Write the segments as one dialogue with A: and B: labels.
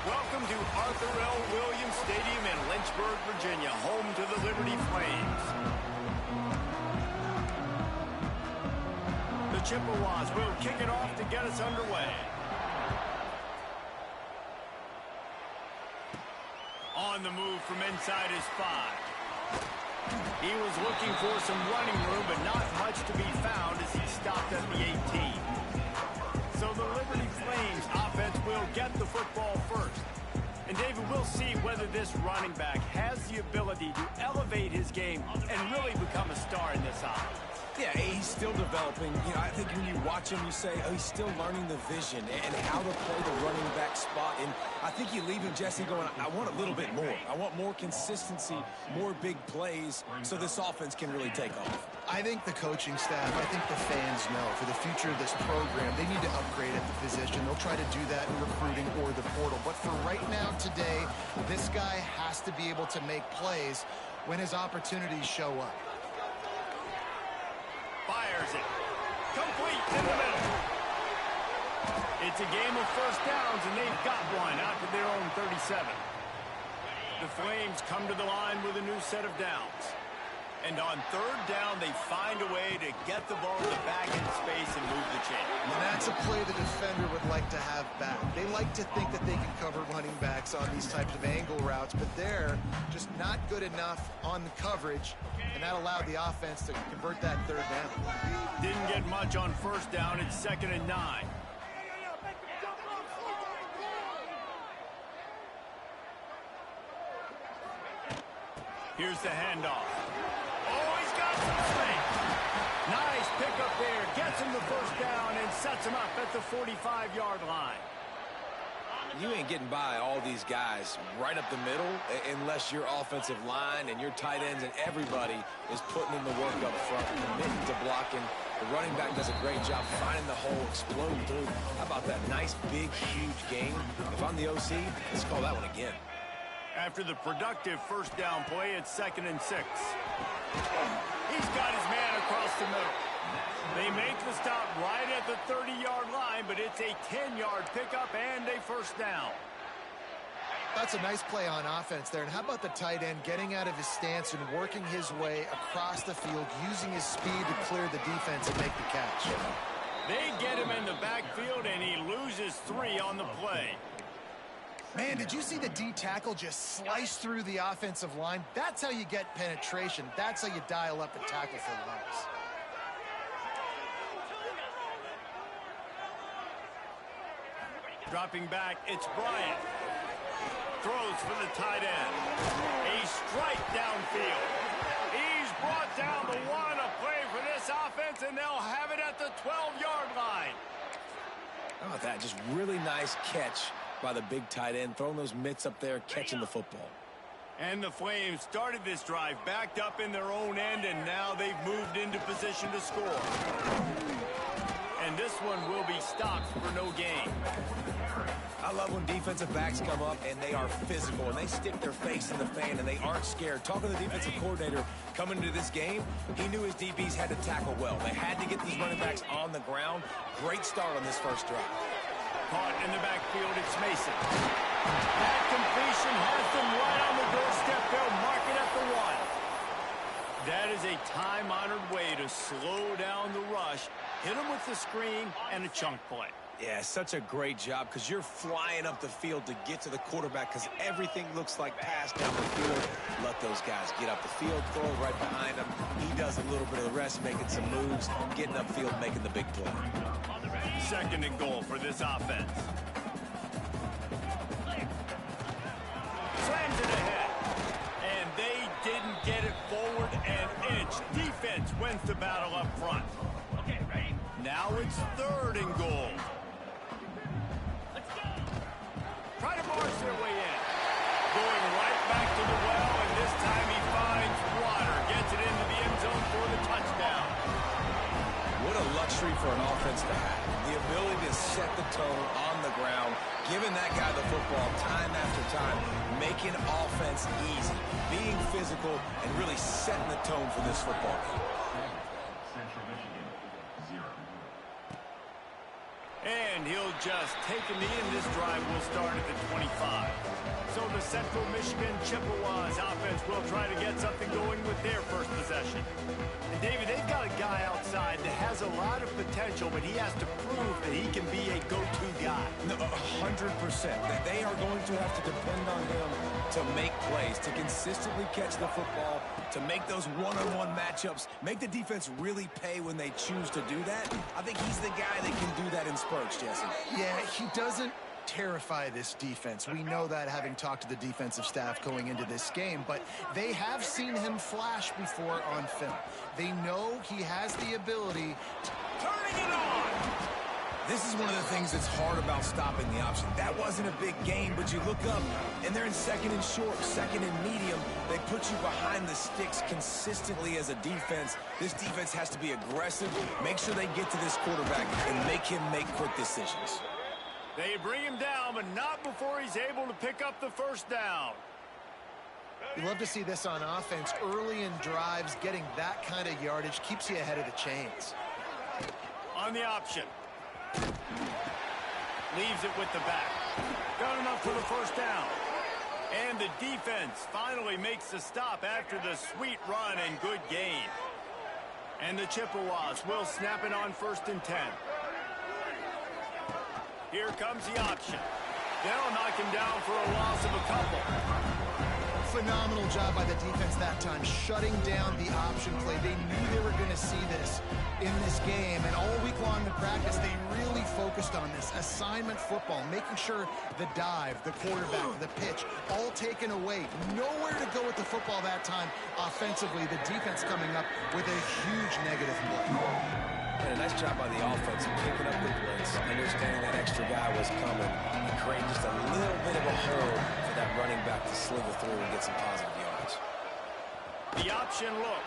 A: Welcome to Arthur L. Williams Stadium in Lynchburg, Virginia, home to the Liberty Flames. The Chippewas will kick it off to get us underway. On the move from inside his 5. He was looking for some running room, but not much to be found as he stopped at the 18. So the Liberty Flames offense will get the football first. And David, we'll see whether this running back has the ability to elevate his game and really become a star in this offense.
B: Yeah, he's still developing. I think when you watch him, you say, oh, he's still learning the vision and how to play the running back spot. And I think you leave him, Jesse, going, I want a little bit more. I want more consistency, more big plays, so this offense can really take off.
C: I think the coaching staff, I think the fans know for the future of this program, they need to upgrade at the position. They'll try to do that in recruiting or the portal. But for right now, today, this guy has to be able to make plays when his opportunities show up.
A: Fires it. Complete in the middle. It's a game of first downs, and they've got one out to their own 37. The Flames come to the line with a new set of downs. And on third down, they find a way to get the ball to back in space and move the chain.
C: And that's a play the defender would like to have back. They like to think that they can cover running backs on these types of angle routes, but they're just not good enough on the coverage, and that allowed the offense to convert that third down.
A: Didn't get much on first down. It's 2nd and 9. Here's the handoff. Oh, he's got some strength. Nice pickup there. Gets him the first down and sets him up at the 45-yard line.
B: You ain't getting by all these guys right up the middle unless your offensive line and your tight ends and everybody is putting in the work up front, committing to blocking. The running back does a great job finding the hole, exploding through. How about that nice, big, huge game? If I'm the OC, let's call that one again.
A: After the productive first down play, it's 2nd and 6. He's got his man across the middle. They make the stop right at the 30-yard line, but it's a 10-yard pickup and a first down.
C: That's a nice play on offense there. And how about the tight end getting out of his stance and working his way across the field, using his speed to clear the defense and make the catch.
A: They get him in the backfield, and he loses 3 on the play.
C: Man, did you see the D tackle just slice through the offensive line? That's how you get penetration. That's how you dial up a tackle for loss.
A: Dropping back, it's Bryant. Throws for the tight end. A strike downfield. He's brought down the 1, a play for this offense, and they'll have it at the 12-yard line.
B: How about that? Just really nice catch by the big tight end, throwing those mitts up there, catching the football.
A: And the Flames started this drive backed up in their own end, and now they've moved into position to score. And this one will be stopped for no gain.
B: I love when defensive backs come up and they are physical and they stick their face in the fan and they aren't scared. Talking to the defensive coordinator coming into this game, he knew his DBs had to tackle well. They had to get these running backs on the ground. Great start on this first drive.
A: Caught in the backfield, it's Mason. That completion has them right on the doorstep. They'll mark it at the 1. That is a time-honored way to slow down the rush, hit them with the screen, and a chunk play.
B: Yeah, such a great job because you're flying up the field to get to the quarterback because everything looks like pass down the field. Let those guys get up the field, throw it right behind him. He does a little bit of the rest, making some moves, getting upfield, making the big play.
A: 2nd and goal for this offense. Slams it ahead. And they didn't get it forward an inch. Defense wins the battle up front. Okay, ready? Now it's 3rd and goal. Try to march their way in. Going right back to the well, and this time he finds water. Gets it into the end zone for the touchdown.
B: What a luxury for an offense to have. The ability to set the tone on the ground, giving that guy the football time after time, making offense easy, being physical, and really setting the tone for this football game.
A: And he'll just take a knee, and this drive will start at the 25. So the Central Michigan Chippewas offense will try to get something going with their first possession. And David, they've got a guy outside that has a lot of potential, but he has to prove that he can be a go-to guy.
B: No, 100%. They are going to have to depend on him to make plays, to consistently catch the football, to make those one-on-one matchups, make the defense really pay when they choose to do that. I think he's the guy that can do that in spurts, Jesse.
C: Yeah, he doesn't terrify this defense. We know that, having talked to the defensive staff going into this game, but they have seen him flash before on film. They know he has the ability to...
B: Turning it on! This is one of the things that's hard about stopping the option. That wasn't a big game, but you look up, and they're in second and short, second and medium. They put you behind the sticks consistently as a defense. This defense has to be aggressive, make sure they get to this quarterback, and make him make quick decisions.
A: They bring him down, but not before he's able to pick up the first down.
C: You love to see this on offense. Early in drives, getting that kind of yardage keeps you ahead of the chains.
A: On the option. Leaves it with the back. Got enough for the first down. And the defense finally makes the stop after the sweet run and good gain. And the Chippewas will snap it on 1st and 10. Here comes the option. They'll knock him down for a loss of a couple.
C: Phenomenal job by the defense that time, shutting down the option play. They knew they were going to see this in this game, and all week long in practice, they really focused on this assignment football, making sure the dive, the quarterback, the pitch, all taken away. Nowhere to go with the football that time offensively. The defense coming up with a huge negative play.
B: And a nice job by the offense of picking up the blitz, understanding that extra guy was coming, and creating just a little bit of a hole for that running back to slither through and get some positive yards.
A: The option look,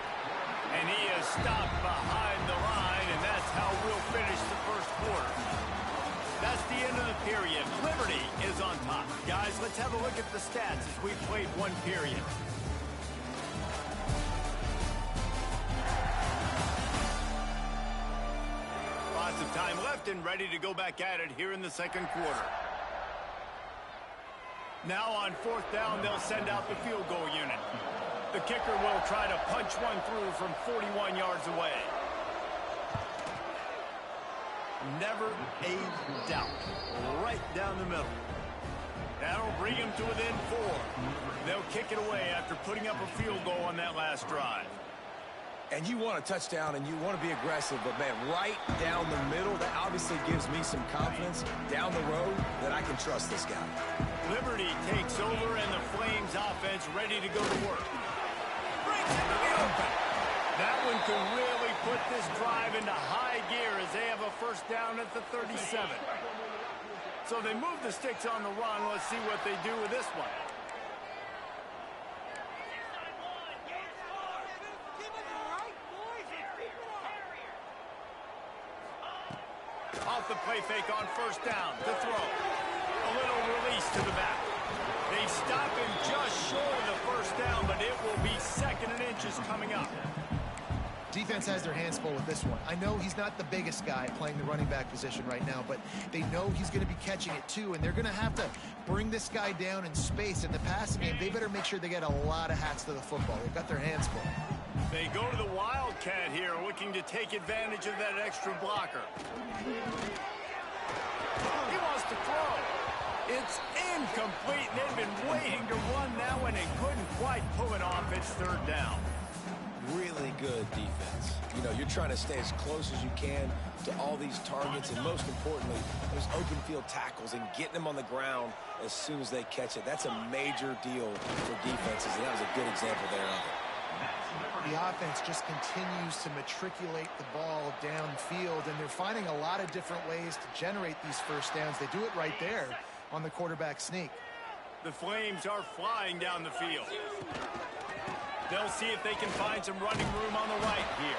A: and he is stopped behind the line, and that's how we'll finish the first quarter. That's the end of the period. Liberty is on top. Guys, let's have a look at the stats as we've played one period. Lots of time left and ready to go back at it here in the second quarter. Now on 4th down, they'll send out the field goal unit. The kicker will try to punch one through from 41 yards away. Never a doubt. Right down the middle. That'll bring him to within 4. They'll kick it away after putting up a field goal on that last drive.
B: And you want a touchdown, and you want to be aggressive, but, man, right down the middle, that obviously gives me some confidence down the road that I can trust this guy.
A: Liberty takes over, and the Flames offense ready to go to work. Brings it to the open. That one could really put this drive into high gear as they have a first down at the 37. So they move the sticks on the run. Let's see what they do with this one. Off the play fake on 1st down to throw. A little release to the back. They stop him just short of the first down, but it will be 2nd and inches coming up.
C: Defense has their hands full with this one. I know he's not the biggest guy playing the running back position right now, but they know he's going to be catching it too, and they're going to have to bring this guy down in space. In the passing game, they better make sure they get a lot of hats to the football. They've got their hands full.
A: They go to the Wildcat here, looking to take advantage of that extra blocker. He wants to throw. It's incomplete. They've been waiting to run that one and couldn't quite pull it off. It's 3rd down.
B: Really good defense. You know, you're trying to stay as close as you can to all these targets, and most importantly, those open field tackles and getting them on the ground as soon as they catch it. That's a major deal for defenses, and that was a good example there of it.
C: The offense just continues to matriculate the ball downfield, and they're finding a lot of different ways to generate these first downs. They do it right there on the quarterback sneak.
A: The Flames are flying down the field. They'll see if they can find some running room on the right here.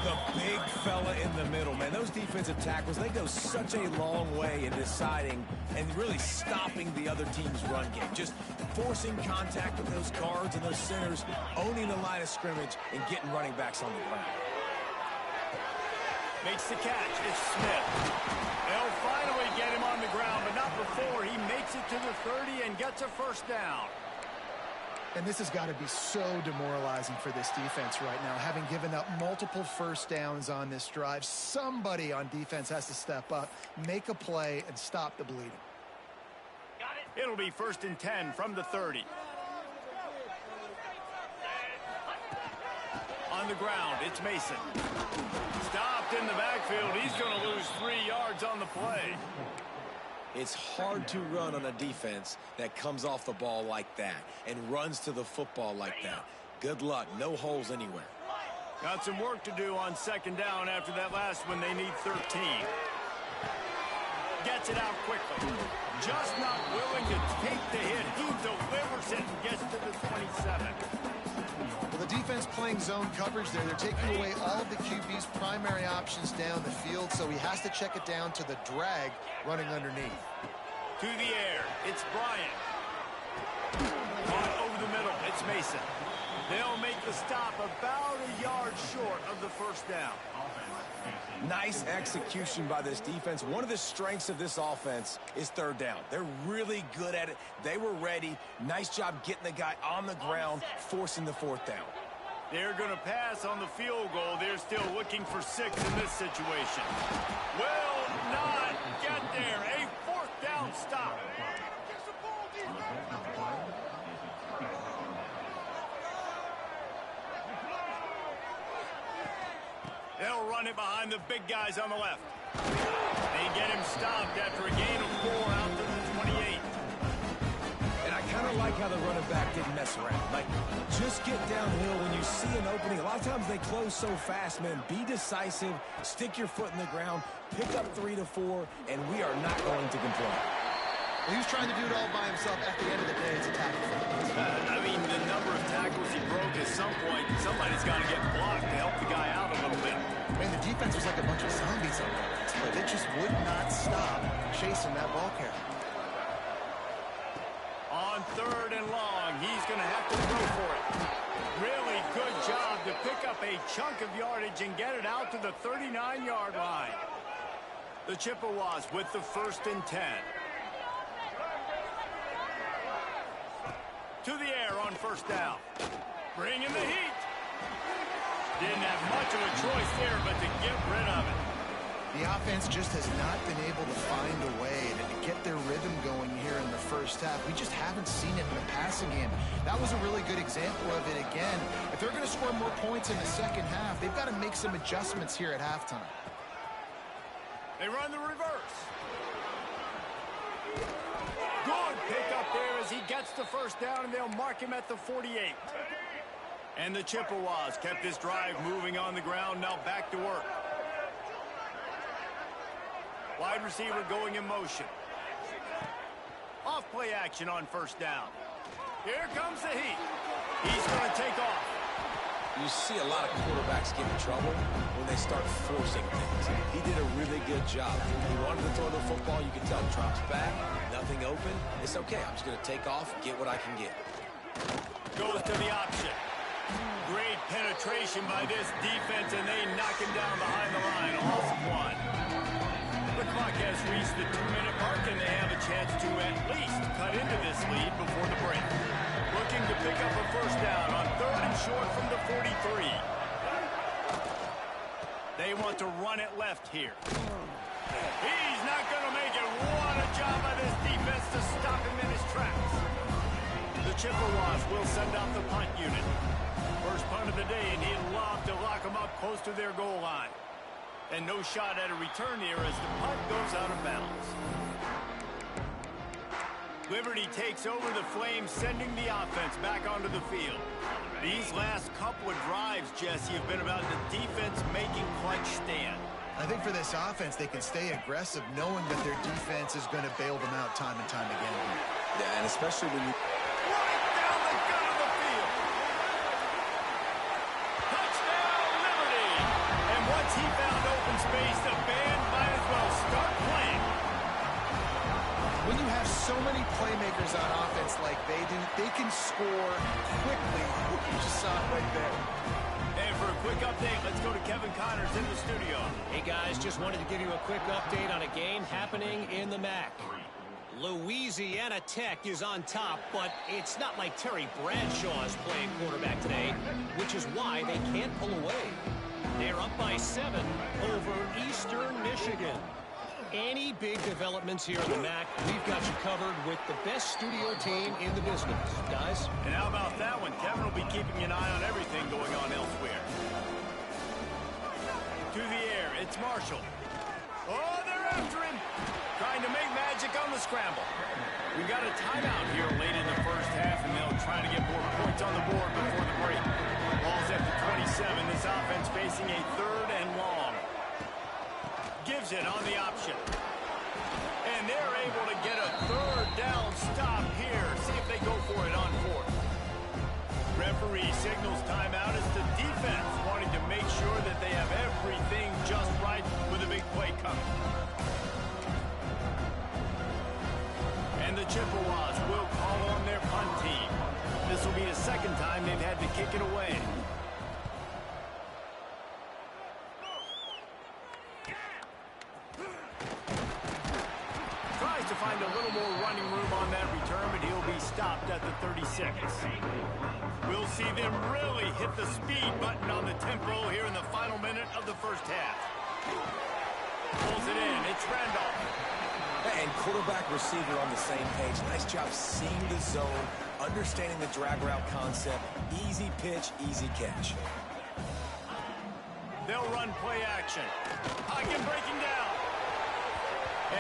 B: The big fella in the middle, man. Those defensive tackles, they go such a long way in deciding and really stopping the other team's run game. Just forcing contact with those guards and those centers, owning the line of scrimmage, and getting running backs on the ground.
A: Makes the catch. It's Smith. They'll finally get him on the ground, but not before he makes it to the 30 and gets a first down.
C: And this has got to be so demoralizing for this defense right now. Having given up multiple first downs on this drive, somebody on defense has to step up, make a play, and stop the bleeding.
A: It'll be 1st and 10 from the 30. On the ground, it's Mason. Stopped in the backfield. He's going to lose 3 yards on the play.
B: It's hard to run on a defense that comes off the ball like that and runs to the football like that. Good luck. No holes anywhere.
A: Got some work to do on 2nd down after that last one. They need 13. Gets it out quickly. Just not willing to take the hit. He delivers it and gets to the 27.
C: Well, the defense playing zone coverage there. They're taking away all of the QB's primary options down the field, so he has to check it down to the drag running underneath.
A: To the air, it's Bryant. On over the middle, it's Mason. They'll make the stop about a yard short of the first down.
B: Nice execution by this defense. One of the strengths of this offense is 3rd down. They're really good at it. They were ready. Nice job getting the guy on the ground, forcing the 4th down.
A: They're going to pass on the field goal. They're still looking for 6 in this situation. Will not get there. A 4th down stop. They'll run it behind the big guys on the left. They get him stopped after a gain of 4 out to the 28.
B: And I kind of like how the running back didn't mess around. Like, just get downhill when you see an opening. A lot of times they close so fast, man. Be decisive, stick your foot in the ground, pick up 3 to 4, and we are not going to complain.
C: He was trying to do it all by himself. At the end of the day, it's a tackle.
A: I mean, the number of tackles he broke at some point, somebody's got to get blocked to help the guy out a little bit.
C: Man, the defense was like a bunch of zombies on offense, but it just would not stop chasing that ball carrier.
A: On 3rd and long, he's going to have to go for it. Really good job to pick up a chunk of yardage and get it out to the 39-yard line. The Chippewas with the 1st and 10. To the air on 1st down. Bringing the heat. Didn't have much of a choice there, but to get rid of it.
C: The offense just has not been able to find a way to get their rhythm going here in the first half. We just haven't seen it in the passing game. That was a really good example of it again. If they're going to score more points in the second half, they've got to make some adjustments here at halftime.
A: They run the reverse. Good pick up there as he gets the 1st down, and they'll mark him at the 48. And the Chippewas kept this drive moving on the ground, now back to work. Wide receiver going in motion. Off play action on 1st down. Here comes the heat. He's going to take off.
B: You see a lot of quarterbacks get in trouble when they start forcing things. He did a really good job. He wanted to throw the football. You can tell drops back, nothing open. It's okay. I'm just going to take off, get what I can get.
A: Goes to the option. Great penetration by this defense, and they knock him down behind the line. Off 1. The clock has reached the 2-minute mark, and they have a chance to at least cut into this lead before the break. Looking to pick up a 1st down on 3rd and short from the 43. They want to run it left here. He's not going to make it. What a job by this defense to stop him in his tracks. The Chippewas will send out the punt unit. First punt of the day, and he'd love to lock them up close to their goal line. And no shot at a return here as the punt goes out of bounds. Liberty takes over the Flames, sending the offense back onto the field. These last couple of drives, Jesse, have been about the defense making clutch stand.
C: I think for this offense, they can stay aggressive knowing that their defense is going to bail them out time and time again.
B: Yeah, and especially when you...
A: Right down the gut of the field. Touchdown, Liberty! And once he found open space, the band might as well start playing.
C: When you have so many playmakers on offense like they do, they can score quickly. You just saw it right there.
A: And for a quick update, let's go to Kevin Collins. 49ers in the studio.
D: Hey, guys, just wanted to give you a quick update on a game happening in the MAC. Louisiana Tech is on top, but it's not like Terry Bradshaw is playing quarterback today, which is why they can't pull away. They're up by 7 over Eastern Michigan. Any big developments here in the MAC, we've got you covered with the best studio team in the business. Guys?
A: And how about that one? Kevin will be keeping an eye on everything going on elsewhere. To the air, it's Marshall. Oh, they're after him. Trying to make magic on the scramble. We've got a timeout here late in the first half, and they'll try to get more points on the board before the break. Ball's at the 27. This offense facing a 3rd and long. Gives it on the option. And they're able to get a 3rd down stop here. See if they go for it on 4th. Referee signals timeout as the defense wanting to make sure that they have everything just right with a big play coming. And the Chippewas will call on their punt team. This will be the 2nd time they've had to kick it away. Tries to find a little more running room on that return, but he'll be stopped at the 36. We'll see them really hit the speed button on the tempo here in the final minute of the first half. Pulls it in. It's Randolph.
B: And quarterback receiver on the same page. Nice job seeing the zone, understanding the drag route concept. Easy pitch, easy catch.
A: They'll run play action. Hockin breaking down.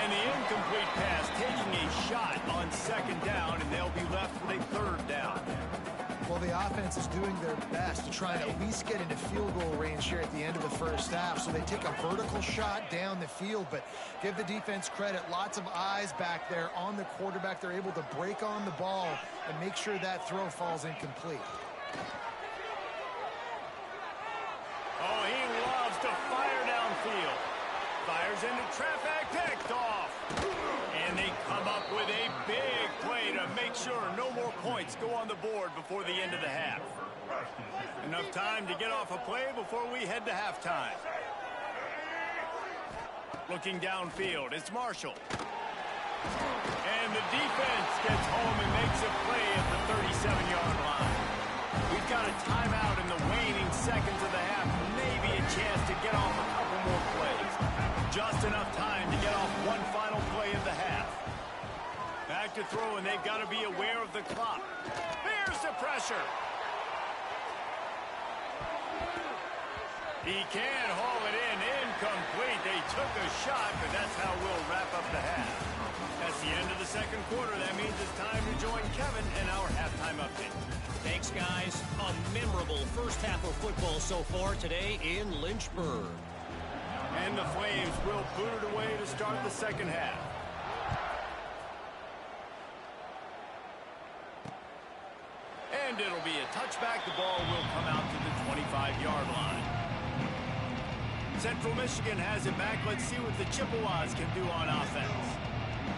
A: And the incomplete pass taking a shot on 2nd down, and they'll be left with a 3rd down.
C: Well, the offense is doing their best to try and at least get into field goal range here at the end of the first half. So they take a vertical shot down the field, but give the defense credit. Lots of eyes back there on the quarterback. They're able to break on the ball and make sure that throw falls incomplete.
A: Oh, he loves to fire downfield. Fires into traffic, picked off. And they come up with a big play to make sure no more points go on the board before the end of the half. Enough time to get off a play before we head to halftime. Looking downfield, it's Marshall. And the defense gets home and makes a play at the 37-yard line. We've got a timeout in the waning seconds of the half. Maybe a chance to get off a couple more plays. Just enough time to get off one final play of the half. Back to throw, and they've got to be aware of the clock. Here's the pressure. He can haul it in. Incomplete. They took a shot, but that's how we'll wrap up the half. That's the end of the 2nd quarter. That means it's time to join Kevin and our halftime update.
D: Thanks, guys. A memorable first half of football so far today in Lynchburg.
A: And the Flames will boot it away to start the 2nd half. And it'll be a touchback. The ball will come out to the 25-yard line. Central Michigan has it back. Let's see what the Chippewas can do on offense.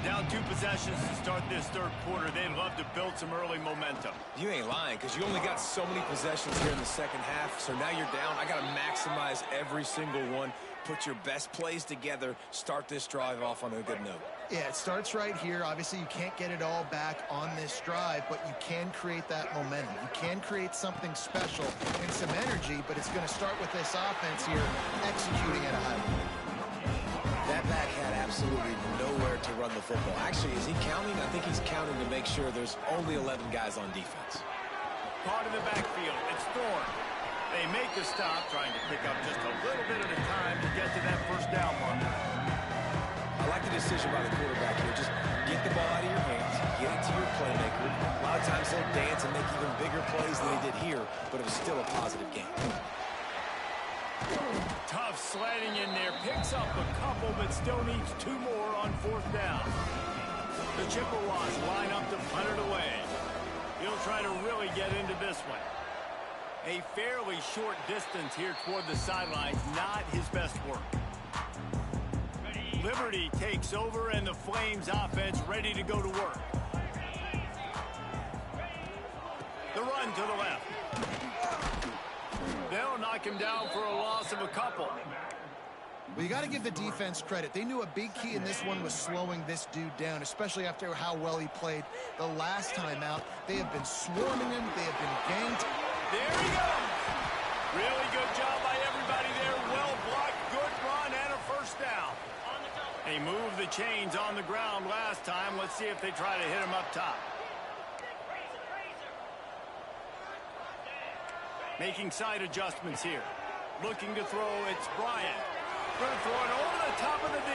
A: Down 2 possessions to start this 3rd quarter. They'd love to build some early momentum.
B: You ain't lying, because you only got so many possessions here in the 2nd half, so now you're down. I got to maximize every single one. Put your best plays together. Start this drive off on a good note.
C: Yeah, it starts right here. Obviously, you can't get it all back on this drive, but you can create that momentum. You can create something special and some energy, but it's going to start with this offense here executing at a high level.
B: That back had absolutely nowhere to run the football. Actually, is he counting? I think he's counting to make sure there's only 11 guys on defense.
A: Caught in the backfield. It's Thorne. They make the stop, trying to pick up just a little bit at a time to get to that 1st down mark.
B: I like the decision by the quarterback here. Just get the ball out of your hands, get it to your playmaker. A lot of times he'll dance and make even bigger plays than he did here, but it was still a positive game.
A: Tough sliding in there. Picks up a couple, but still needs 2 more on 4th down. The Chippewas line up to punt it away. He'll try to really get into this one. A fairly short distance here toward the sidelines. Not his best work. Liberty takes over, and the Flames offense ready to go to work. The run to the left. They'll knock knock him down for a loss of a couple.
C: Well, you got to give the defense credit. They knew a big key in this one was slowing this dude down, especially after how well he played the last time out. They have been swarming him. They have been ganked.
A: There he goes. Really good job by everybody there. Well blocked, good run, and a first down. They moved the chains on the ground last time. Let's see if they try to hit him up top. Making side adjustments here. Looking to throw, it's Bryant. Going to throw it over the top of the D.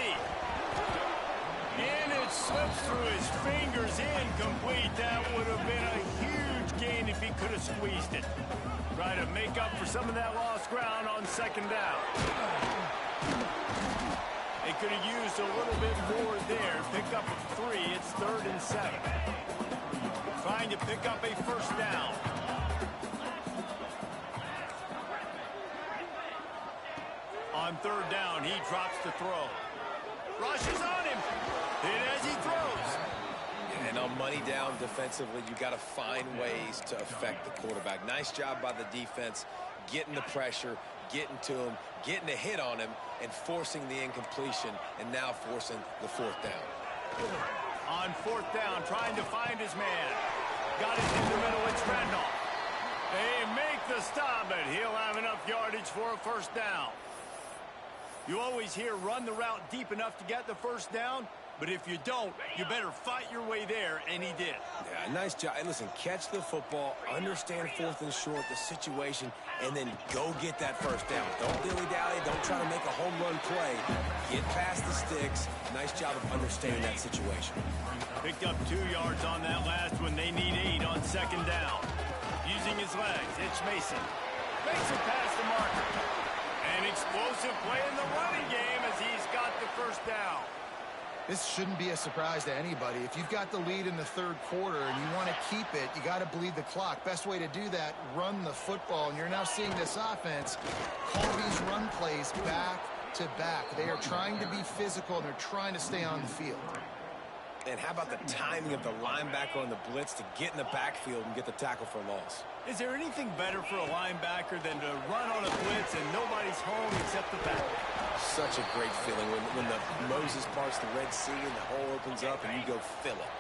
A: And it slips through his fingers, incomplete. That would have been a huge gain if he could have squeezed it. Try to make up for some of that lost ground on second down. They could have used a little bit more there. Pick up a 3. It's 3rd and 7. Trying to pick up a first down. On third down, he drops the throw. Rushes on him. Hit as he throws.
B: And on money down defensively, you got to find ways to affect the quarterback. Nice job by the defense, getting the pressure, getting to him, getting a hit on him, and forcing the incompletion, and now forcing the fourth down.
A: On fourth down, trying to find his man. Got it in the middle. It's Randolph. They make the stop, but he'll have enough yardage for a first down. You always hear run the route deep enough to get the first down, but if you don't, you better fight your way there, and he did.
B: Yeah, nice job. And listen, catch the football, understand fourth and short, the situation, and then go get that first down. Don't dilly-dally. Don't try to make a home run play. Get past the sticks. Nice job of understanding that situation.
A: Picked up 2 yards on that last one. They need 8 on second down. Using his legs, it's Mason. Makes it past the marker. An explosive play in the running game as he's got the first down.
C: This shouldn't be a surprise to anybody. If you've got the lead in the third quarter and you want to keep it, you got to bleed the clock. Best way to do that, run the football. And you're now seeing this offense call these run plays back to back. They are trying to be physical, and they're trying to stay on the field.
B: And how about the timing of the linebacker on the blitz to get in the backfield and get the tackle for a loss?
A: Is there anything better for a linebacker than to run on a blitz and nobody's home except the back?
B: Such a great feeling when the Moses parts the Red Sea and the hole opens up and you go fill it.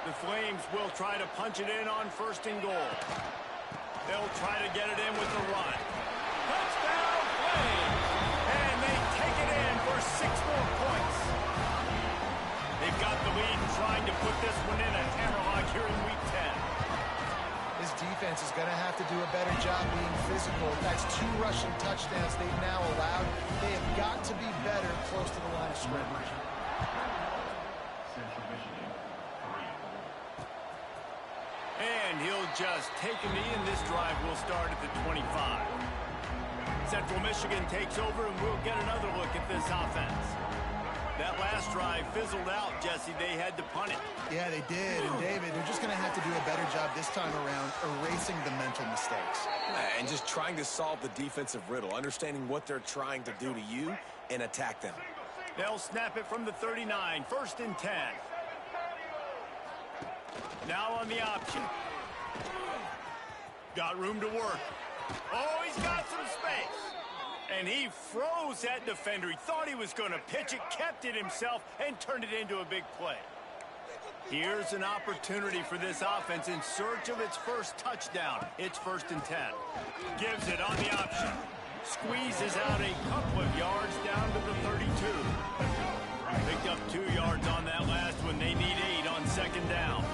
A: The Flames will try to punch it in on first and goal. They'll try to get it in with the run. Touchdown Flames! And they take it in for 6 more points. They've got the lead and trying to put this one in a hammerlock here in Week 10.
C: This defense is going to have to do a better job being physical. That's 2 rushing touchdowns they've now allowed. They have got to be better close to the line of scrimmage.
A: And he'll just take a knee, and this drive will start at the 25. Central Michigan takes over, and we'll get another look at this offense. That last drive fizzled out, Jesse. They had to punt it.
C: Yeah, they did. And, David, they're just going to have to do a better job this time around erasing the mental mistakes.
B: And just trying to solve the defensive riddle, understanding what they're trying to do to you and attack them.
A: They'll snap it from the 39, 1st and 10. Now on the option. Got room to work. Oh, he's got some space. And he froze that defender. He thought he was going to pitch it, kept it himself, and turned it into a big play. Here's an opportunity for this offense in search of its first touchdown. It's 1st and 10. Gives it on the option. Squeezes out a couple of yards down to the 32. Picked up 2 yards on that last one. They need 8 on second down.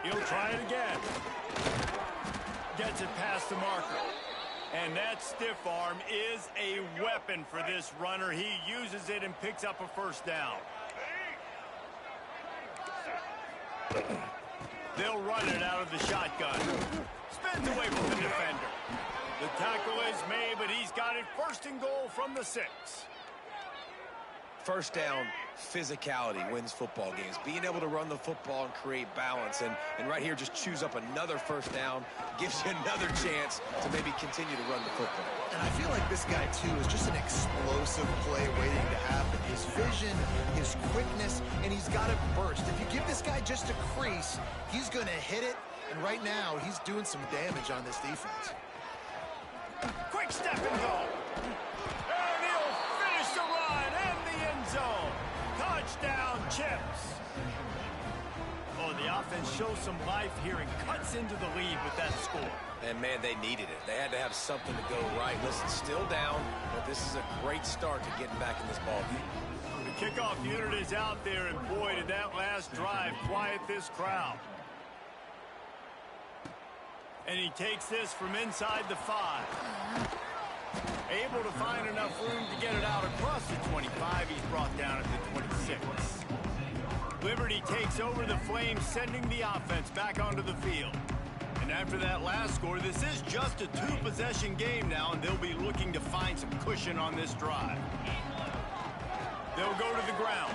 A: He'll try it again. Gets it past the marker. And that stiff arm is a weapon for this runner. He uses it and picks up a first down. They'll run it out of the shotgun. Spins away from the defender. The tackle is made, but he's got it 1st and goal from the 6.
B: First down, physicality wins football games. Being able to run the football and create balance. And right here, just choose up another first down. Gives you another chance to maybe continue to run the football.
C: And I feel like this guy, too, is just an explosive play waiting to happen. His vision, his quickness, and he's got to burst. If you give this guy just a crease, he's going to hit it, And right now, he's doing some damage on this defense.
A: Quick step and go. And he'll finish the run in the end zone. Touchdown, Chips. Oh, the offense shows some life here and cuts into the lead with that score.
B: And, man, they needed it. They had to have something to go right. Listen, still down, but this is a great start to getting back in this ballgame.
A: The kickoff unit is out there, and boy, did that last drive quiet this crowd. And he takes this from inside the 5. Able to find enough room to get it out across the 25. He's brought down at the 26. Liberty takes over the Flames, sending the offense back onto the field. And after that last score, this is just a 2-possession game now, and they'll be looking to find some cushion on this drive. They'll go to the ground.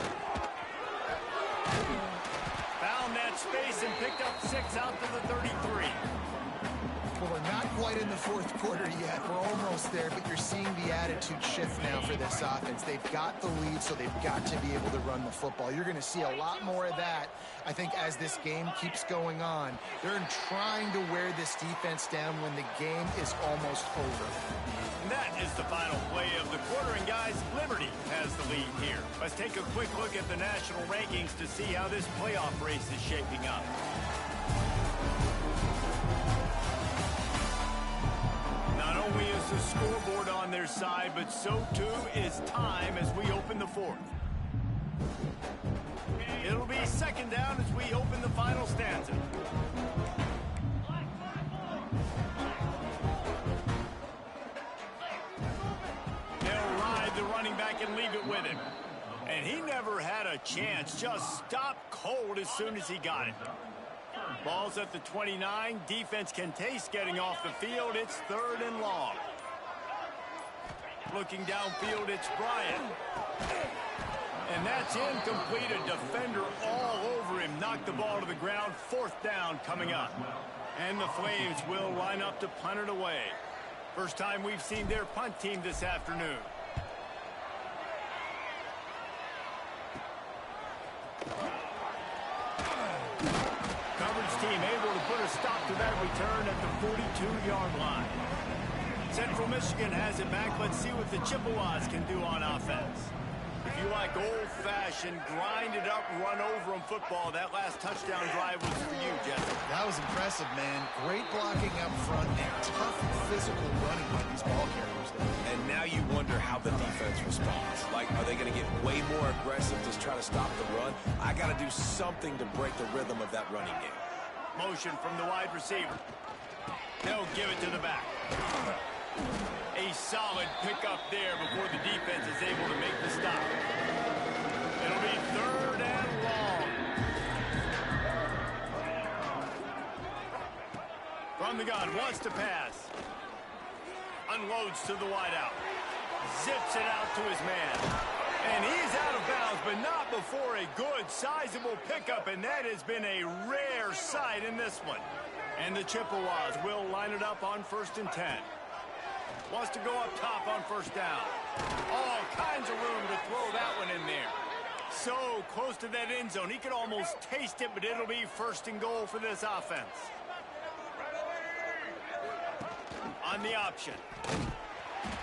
A: Found that space and picked up 6 out to the 33.
C: Well, we're not quite in the fourth quarter yet. We're almost there, but you're seeing the attitude shift now for this offense. They've got the lead, so they've got to be able to run the football. You're going to see a lot more of that, I think, as this game keeps going on. They're trying to wear this defense down when the game is almost over.
A: And that is the final play of the quarter. And, guys, Liberty has the lead here. Let's take a quick look at the national rankings to see how this playoff race is shaping up. Not only is the scoreboard on their side, but so too is time as we open the fourth. It'll be second down as we open the final stanza. They'll ride the running back and leave it with him. And he never had a chance, just stopped cold as soon as he got it. Ball's at the 29. Defense can taste getting off the field. It's 3rd and long. Looking downfield, it's Bryant. And that's incomplete. A defender all over him. Knocked the ball to the ground. 4th down coming up. And the Flames will line up to punt it away. First time we've seen their punt team this afternoon. Team able to put a stop to that return at the 42-yard line. Central Michigan has it back. Let's see what the Chippewas can do on offense. If you like old-fashioned, grind-it-up, run-over-them football, that last touchdown drive was for you, Jesse.
C: That was impressive, man. Great blocking up front and tough physical running by these ball carriers there.
B: And now you wonder how the defense responds. Like, are they going to get way more aggressive to try to stop the run? I got to do something to break the rhythm of that running game.
A: Motion from the wide receiver. They'll give it to the back. A solid pickup there before the defense is able to make the stop. It'll be 3rd and long. From the gun, wants to pass. Unloads to the wideout. Zips it out to his man. And he's out of bounds, but not before a good, sizable pickup, and that has been a rare sight in this one. And the Chippewas will line it up on 1st and 10. Wants to go up top on 1st down. All kinds of room to throw that one in there. So close to that end zone. He could almost taste it, but it'll be 1st and goal for this offense. On the option.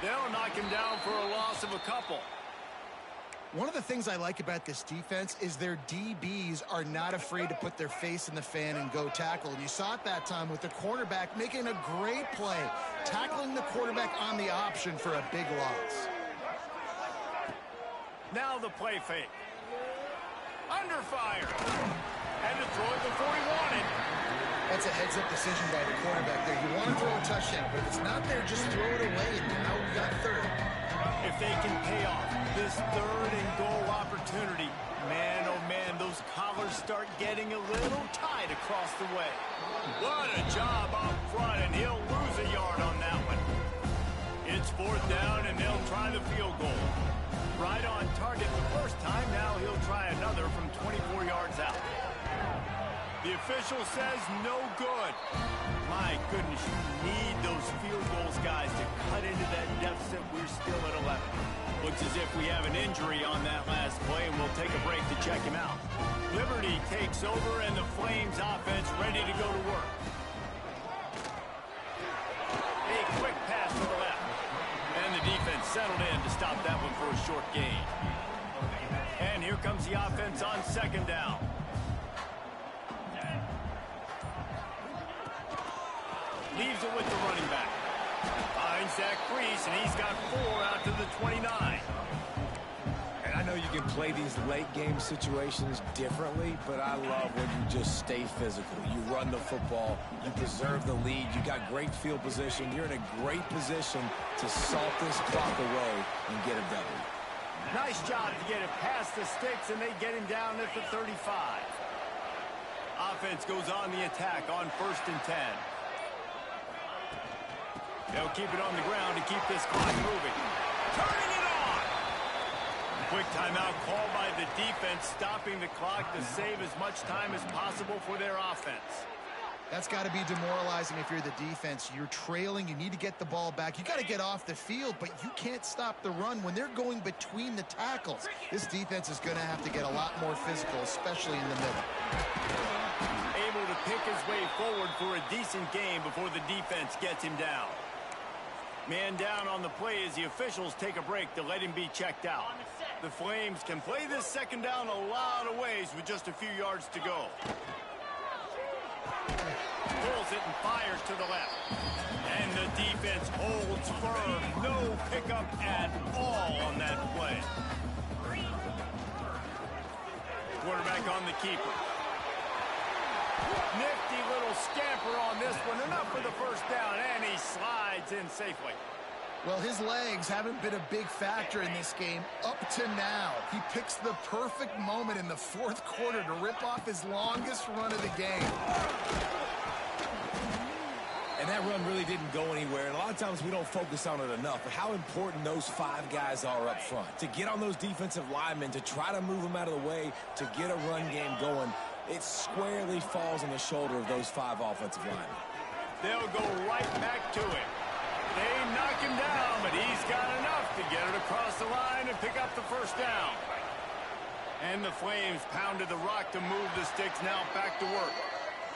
A: They'll knock him down for a loss of a couple.
C: One of the things I like about this defense is their DBs are not afraid to put their face in the fan and go tackle. And you saw it that time with the cornerback making a great play, tackling the quarterback on the option for a big loss.
A: Now the play fake. Under fire. Had to throw it before he wanted.
C: That's a heads-up decision by the quarterback there. You want to throw a touchdown, but if it's not there, just throw it away. And now we got 3rd.
A: If they can pay off this 3rd and goal opportunity, man, oh man, those collars start getting a little tight across the way. What a job up front, and he'll lose a yard on that one. It's 4th down, and they'll try the field goal. Right on target the first time, now he'll try another from 24 yards out. The official says no good. My goodness, you need those field goals, guys, to cut into that deficit. We're still at 11. Looks as if we have an injury on that last play, and we'll take a break to check him out. Liberty takes over, and the Flames offense ready to go to work. settled in to stop that one for a short gain. And here comes the offense on second down. Leaves it with the running back. Finds Zach Priest, and he's got 4 out to the 29.
B: And I know you can play these late game situations differently, but I love when you just stay physical. You run the football, you preserve the lead, you got great field position. You're in a great position to salt this clock away and get a W.
A: Nice job to get it past the sticks, and they get him down at the 35. Offense goes on the attack on 1st and 10. They'll keep it on the ground to keep this clock moving. Turning it on! Quick timeout called by the defense, stopping the clock to save as much time as possible for their offense.
C: That's got to be demoralizing if you're the defense. You're trailing. You need to get the ball back. You got to get off the field, but you can't stop the run when they're going between the tackles. This defense is going to have to get a lot more physical, especially in the middle.
A: Able to pick his way forward for a decent game before the defense gets him down. Man down on the play as the officials take a break to let him be checked out. The Flames can play this second down a lot of ways with just a few yards to go. Pulls it and fires to the left. And the defense holds firm. No pickup at all on that play. Quarterback on the keeper. Nifty little scamper on this one. Enough for the first down, and he slides in safely.
C: Well, his legs haven't been a big factor in this game up to now. He picks the perfect moment in the 4th quarter to rip off his longest run of the game.
B: And that run really didn't go anywhere. And a lot of times we don't focus on it enough. But how important those 5 guys are up front. To get on those defensive linemen, to try to move them out of the way, to get a run game going, it squarely falls on the shoulder of those 5 offensive linemen.
A: They'll go right back to him. They knock him down, but he's got enough to get it across the line and pick up the first down. And the Flames pounded the rock to move the sticks, now back to work.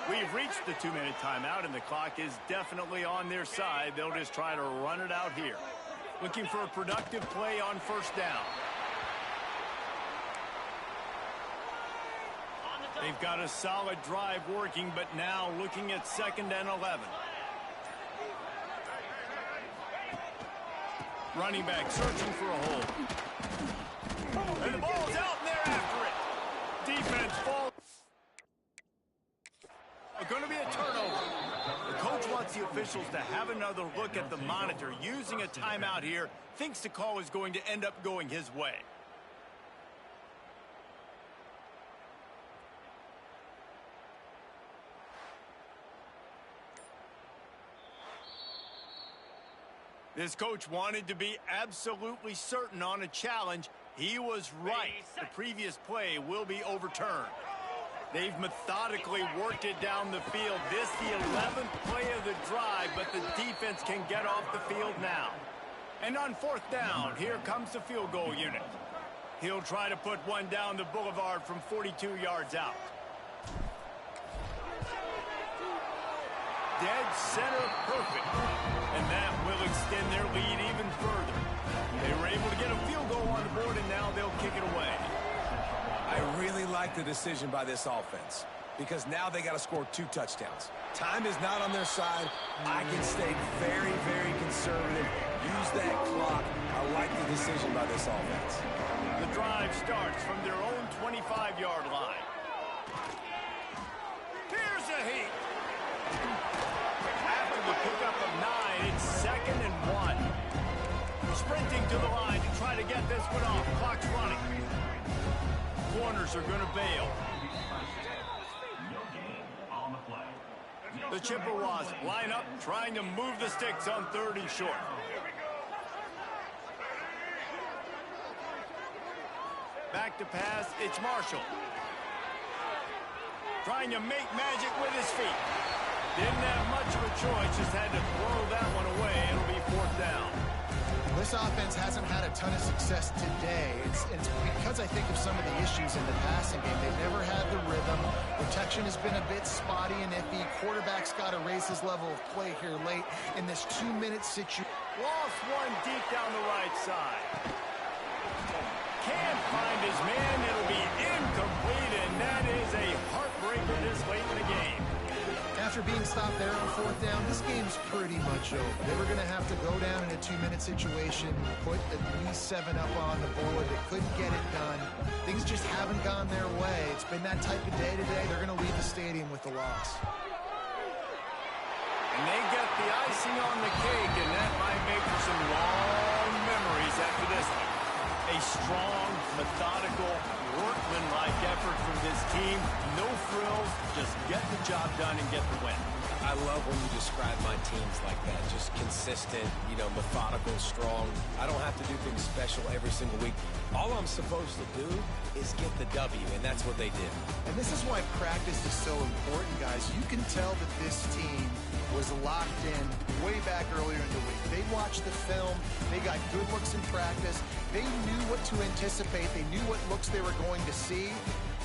A: We've reached the 2-minute timeout, and the clock is definitely on their side. They'll just try to run it out here. Looking for a productive play on first down. They've got a solid drive working, but now looking at 2nd and 11. Running back searching for a hole. And the ball's out, and they're after it. Defense falls. Going to be a turnover. The coach wants the officials to have another look at the monitor. Using a timeout here, thinks the call is going to end up going his way. This coach wanted to be absolutely certain on a challenge. He was right. The previous play will be overturned. They've methodically worked it down the field. This the 11th play of the drive, but the defense can get off the field now. And on 4th down, here comes the field goal unit. He'll try to put one down the boulevard from 42 yards out. Dead center perfect. And that will extend their lead even further. They were able to get a field goal on the board, and now they'll kick it away.
B: I really like the decision by this offense because now they got to score 2 touchdowns. Time is not on their side. I can stay very, very conservative. Use that clock. I like the decision by this offense.
A: The drive starts from their own 25-yard line. Here's a heat. After the pickup of 9, it's 2nd and 1. Sprinting to the line to try to get this one off. Clock's running. Corners are going to bail. The Chippewas line up, trying to move the sticks on 3rd and short. Back to pass, it's Marshall. Trying to make magic with his feet. Didn't have much of a choice, just had to throw that one away. It'll be 4th down.
C: This offense hasn't had a a ton of success today. It's because I think of some of the issues in the passing game. They've never had the rhythm. Protection has been a bit spotty and iffy. Quarterback's got to raise his level of play here late in this 2-minute situation.
A: Lost one deep down the right side. Can't find his man. It'll be incomplete, and that is a heartbreaker this late in the game.
C: After being stopped there on 4th down, this game's pretty much over. They were going to have to go down in a 2-minute situation, put at least 7 up on the board. They couldn't get it done. Things just haven't gone their way. It's been that type of day today. They're going to leave the stadium with the loss.
A: And they get the icing on the cake, and that might make for some long memories after this one. A strong, methodical, workmanlike effort from this team. No frills, just get the job done and get the win.
B: I love when you describe my teams like that. Just consistent, methodical, strong. I don't have to do things special every single week. All I'm supposed to do is get the W, and that's what they did.
C: And this is why practice is so important, guys. You can tell that this team was locked in way back earlier in the week. They watched the film. They got good looks in practice. They knew what to anticipate. They knew what looks they were going to see.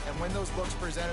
C: And when those looks presented